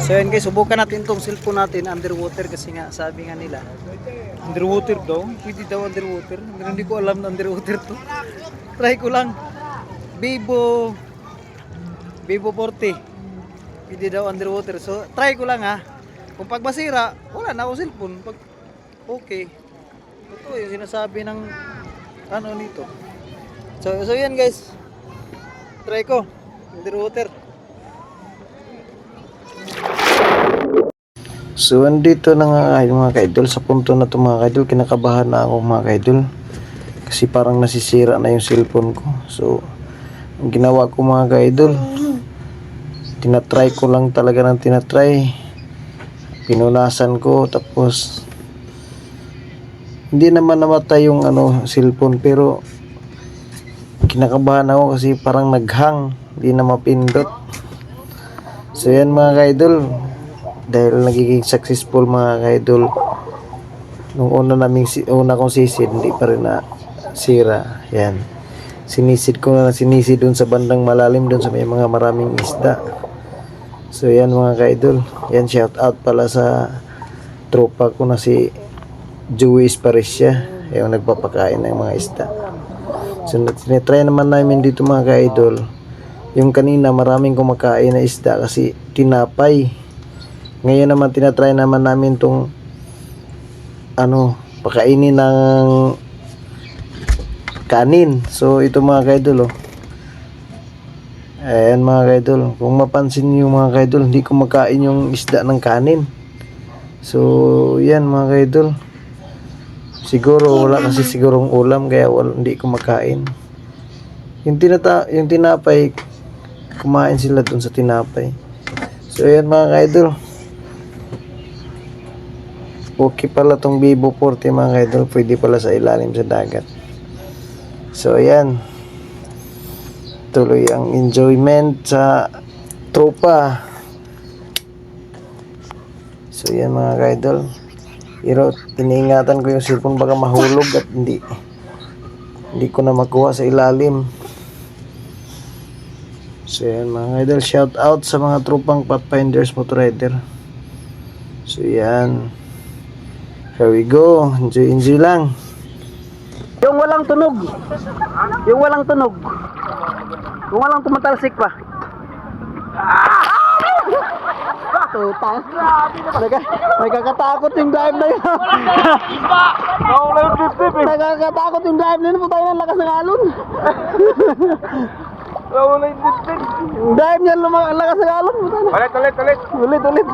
So yun guys, subukan natin tong cellphone natin underwater kasi nga sabi nga nila underwater daw, pwede daw underwater. Pero hindi ko alam na underwater to. Try ko lang. Vivo 40. Pwede daw underwater. So try ko lang ha. Kung pag masira, wala na ako cellphone. Pag okay. Ito yung sinasabi ng ano nito. So yan guys. Try ko underwater. So andito na nga mga kaidol, sa punto na ito mga kaidol, kinakabahan na ako mga kaidol kasi parang nasisira na yung cellphone ko. So ang ginawa ko mga kaidol, tinatry ko lang talaga ng tinatry, pinunasan ko, tapos hindi naman namatay yung cellphone, pero kinakabahan ako kasi parang naghang, hindi na mapindot. So yan mga kaidol, dahil nagiging successful mga kaidol nung una kong sisid, hindi pa rin na sira. Yan, sinisid ko na sinisid dun sa bandang malalim, dun sa may mga maraming isda. So yan mga kaidol, yan shout out pala sa tropa ko na si Joey Esparecia, yung nagpapakain ng mga isda. So tinitry naman namin dito mga kaidol, yung kanina maraming kumakain na isda kasi tinapay. Ngayon naman tinatry naman namin tong pakainin ng kanin. So ito mga kaidol, ayan mga kaidol, kung mapansin niyo mga kaidol, hindi ko makain yung isda ng kanin. So yan mga kaidol, siguro wala kasi sigurong ulam kaya hindi ko makain. Yung tinapay, kumain sila dun sa tinapay. So yan mga kaidol, okay pala tong Vivo 40 mga kaidol, pwede pala sa ilalim sa dagat. So ayan, tuloy ang enjoyment sa tropa. So yan mga kaidol, pero tiniingatan ko yung cellphone baka mahulog at hindi ko na makuha sa ilalim. So yan mga kaidol, shout out sa mga tropang Pathfinders Motorrider. So yan, here we go, enjoy lang. Yung walang tunog, yung walang tumatalsik pa. Tutang, nagkakatakot yung dive na yun. Nagkakatakot yung dive na yun, putay ng lakas ng alon. Yung dive niya lakas ng alon. Ulit.